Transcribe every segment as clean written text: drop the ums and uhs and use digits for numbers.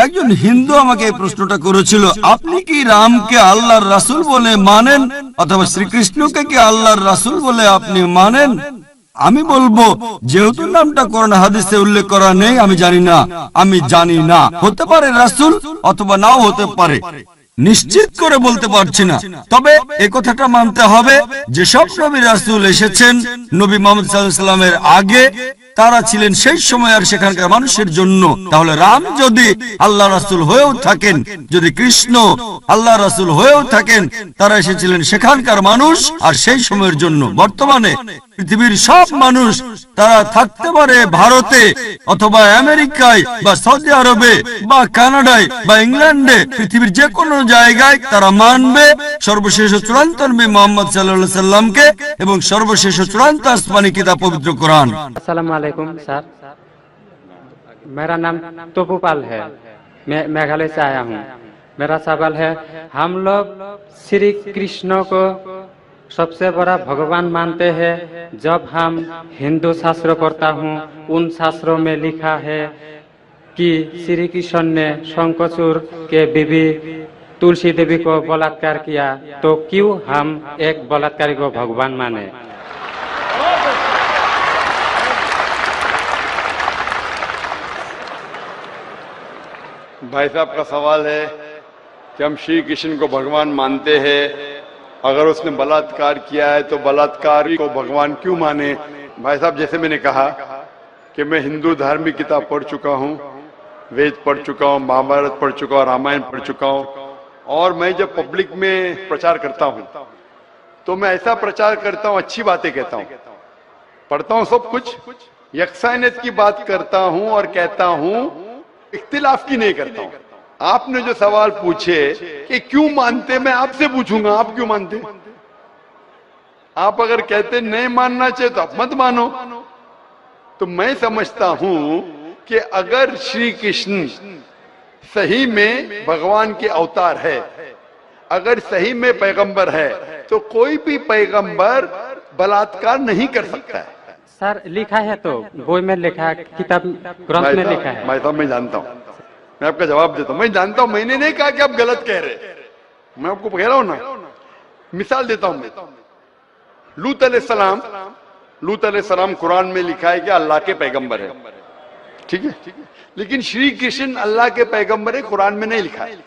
একজন হিন্দু আমাকে এই প্রশ্নটা করেছিল, আপনি কি রামকে আল্লাহর রাসূল বলে মানেন অথবা শ্রীকৃষ্ণকে কি আল্লাহর রাসূল বলে আপনি মানেন? আমি বলবো, যেহেতু নামটা কোরআন হাদিসে উল্লেখ করা নেই, আমি জানি না। হতে পারে রাসূল অথবা নাও হতে পারে, নিশ্চিত করে বলতে পারছি না। তবে এই কথাটা মানতে হবে, যেসব নবী রাসূল এসেছেন নবী মুহাম্মদ সাল্লাল্লাহু আলাইহি ওয়াসাল্লামের আগে, তারা ছিলেন সেই সময় আর সেখানকার মানুষের জন্য। তাহলে রাম যদি আল্লাহ রাসূল হয়েও থাকেন, যদি কৃষ্ণ আল্লাহ রাসূল হয়েও থাকেন, তারা এসেছিলেন সেখানকার মানুষ আর সেই সময়ের জন্য। বর্তমানে পৃথিবীর সব মানুষ, তারা থাকতে পারে ভারতে অথবা আমেরিকায় বা সৌদি আরবে বা কানাডায় বা ইংল্যান্ডে, পৃথিবীর যে কোনো জায়গায় তারা মানবে সর্বশেষ ও চূড়ান্ত নবী মুহাম্মদ সাল্লাল্লাহু আলাইহি সাল্লামকে এবং সর্বশেষ ও চূড়ান্ত আসমানি কিতাব পবিত্র কোরআন। अस्सलाम वालेकुम सर, मेरा नाम तोपूपाल है, मैं मेघालय से आया हूँ। मेरा सवाल है, हम लोग श्री कृष्ण को सबसे बड़ा भगवान मानते हैं। जब हम हिंदू शास्त्र पढ़ता हूँ, उन शास्त्रों में लिखा है कि श्री कृष्ण ने शंखचूड़ के बीवी तुलसी देवी को बलात्कार किया, तो क्यों हम एक बलात्कारी को भगवान माने? भाई साहब का सवाल है कि हम श्री कृष्ण को भगवान मानते हैं, अगर उसने बलात्कार किया है तो बलात्कारी को भगवान क्यों माने? भाई साहब, जैसे मैंने कहा कि मैं हिंदू धार्मिक किताब पढ़ चुका हूँ, वेद पढ़ चुका हूँ, महाभारत पढ़ चुका हूँ, रामायण पढ़ चुका हूँ, और मैं जब पब्लिक में प्रचार करता हूँ तो मैं ऐसा प्रचार करता हूँ, अच्छी बातें कहता हूँ, पढ़ता हूँ सब कुछ, यकसानियत की बात करता हूँ और कहता हूँ, इख्तिलाफ की नहीं करता हूं। आपने जो सवाल पूछे कि क्यों मानते, मैं आपसे पूछूंगा, आप क्यों मानते? आप अगर कहते नहीं मानना चाहिए तो आप मत मानो। तो मैं समझता हूं कि अगर श्री कृष्ण सही में भगवान के अवतार है, अगर सही में पैगंबर है, तो कोई भी पैगंबर बलात्कार नहीं कर सकता है। सर लिखा है, तो बोई में लिखा है, किताब ग्रंथ में लिखा है। भाई साहब, मैं जानता हूं, मैं आपका जवाब देता हूं, मैं जानता हूं, मैंने नहीं कहा कि आप गलत कह रहे, मैं आपको कह रहा हूं ना। मिसाल देता हूं मैं, लूत अलैहिस्सलाम कुरान में लिखा है कि अल्लाह के पैगंबर है, ठीक है, लेकिन श्री कृष्ण अल्लाह के पैगंबर है, कुरान में नहीं लिखा है।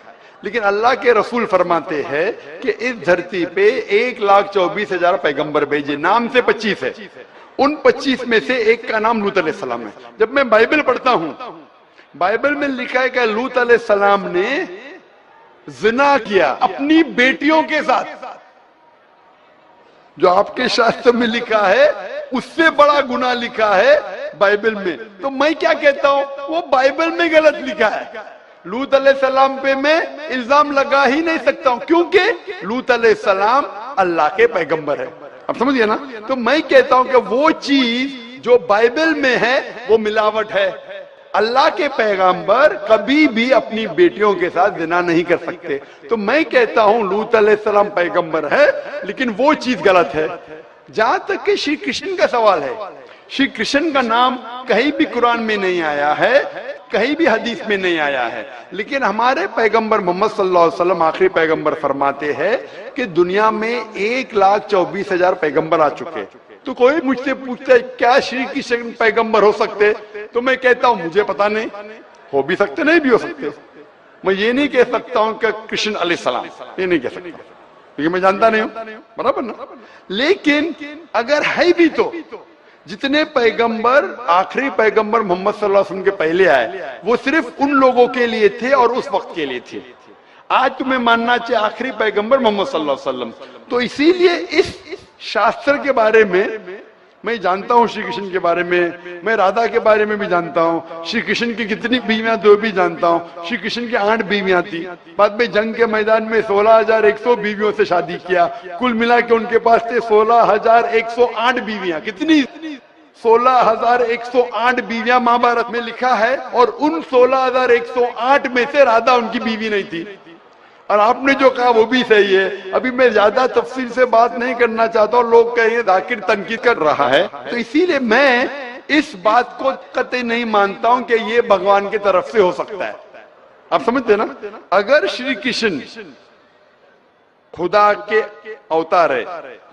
लेकिन अल्लाह के रसूल फरमाते हैं कि इस धरती पे 1,24,000 पैगंबर भेजे, नाम से 25 है, उन 25 में से एक का नाम लूत अलैहिस्सलाम है। जब मैं बाइबल पढ़ता हूं, बाइबल में लिखा है कि लूत अलैहिस्सलाम ने जिना किया अपनी बेटियों के साथ, जो आपके शास्त्र में लिखा है उससे बड़ा गुनाह लिखा है बाइबल में। तो मैं क्या कहता हूं, वो बाइबल में गलत लिखा है। लूत अलैहिस्सलाम पे मैं इल्जाम लगा ही नहीं सकता हूं, क्योंकि लूत अलैहिस्सलाम अल्लाह के पैगंबर है। अब समझिए ना। तो मैं कहता हूं कि वो चीज जो बाइबल में है वो मिलावट है। अल्लाह के पैगंबर कभी भी अपनी बेटियों के साथ जिना नहीं कर सकते। तो मैं कहता हूं लूत अलैहिस्सलाम पैगंबर है, लेकिन वो चीज गलत है। जहां तक कि श्री कृष्ण का सवाल है, श्री कृष्ण का नाम कहीं भी कुरान में नहीं आया है, कहीं भी हदीस में नहीं आया है, लेकिन हमारे पैगंबर मोहम्मद सल्लल्लाहु अलैहि वसल्लम आखिरी पैगंबर फरमाते हैं कि दुनिया में 1,24,000 पैगंबर आ चुके। तो कोई मुझसे पूछता है क्या श्री कृष्ण पैगंबर हो सकते, तो मैं कहता हूं मुझे पता नहीं, हो भी सकते नहीं भी हो सकते। मैं ये नहीं कह सकता हूं कि कृष्ण अलैहिस्सलाम, ये नहीं कह सकता क्योंकि मैं जानता नहीं हूं, बराबर ना। लेकिन अगर है भी तो जितने पैगंबर आखिरी पैगंबर मोहम्मद सल्लल्लाहु अलैहि वसल्लम के पहले आए, वो सिर्फ उन लोगों के लिए थे और उस वक्त के लिए थे। आज तुम्हें मानना चाहिए आखिरी पैगंबर मोहम्मद सल्लल्लाहु अलैहि वसल्लम। तो इसीलिए इस शास्त्र के बारे में मैं जानता हूं, श्री कृष्ण के बारे में, मैं राधा के बारे में भी जानता हूं, श्री कृष्ण की कितनी बीवियां दो भी जानता हूं। श्री कृष्ण की 8 बीवियां थी, बाद में जंग के मैदान में 16,100 बीवियों से शादी किया, कुल मिला के उनके पास थे 16,108 बीवियां। कितनी? 16,108 बीवियां महाभारत में लिखा है, और उन 16,108 में से राधा उनकी बीवी नहीं थी। और आपने जो कहा वो भी सही है। अभी मैं ज्यादा तफसील से बात नहीं करना चाहता हूं, लोग कहेंगे जाकिर तनकीद कर रहा है, तो इसीलिए मैं इस बात को कतई नहीं मानता हूं कि ये भगवान की तरफ से हो सकता है। आप समझते हैं ना? अगर श्री कृष्ण खुदा के अवतार है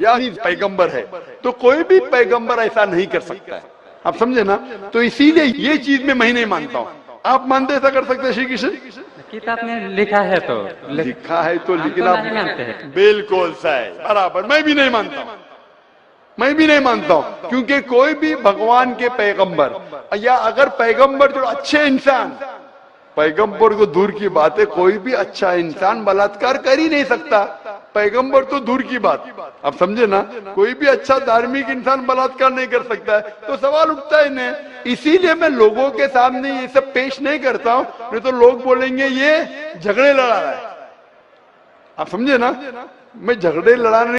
या पैगंबर है, तो कोई भी पैगंबर ऐसा नहीं कर सकता है। आप समझे ना? तो इसीलिए ये चीज में मैं नहीं मानता हूं। आप मानते ऐसा कर सकते हैं श्री कृष्ण? किताब में लिखा है तो लिखा है तो, हम लेकिन तो आप नहीं मानते हैं। बिल्कुल सही, बराबर। मैं भी नहीं मानता हूं, मैं भी नहीं मानता हूं, क्योंकि कोई भी भगवान के पैगंबर या अगर पैगंबर जो अच्छे इंसान, पैगंबर को दूर की बात है, कोई भी अच्छा इंसान बलात्कार कर ही नहीं सकता। पैगंबर तो दूर की बात, आप समझे ना? कोई भी अच्छा धार्मिक इंसान बलात्कार नहीं कर सकता है, तो सवाल उठता ही नहीं। इसीलिए मैं लोगों के सामने ये सब पेश नहीं करता हूं, नहीं तो लोग बोलेंगे ये झगड़े लड़ा रहा है। आप समझे ना? मैं झगड़े लड़ाने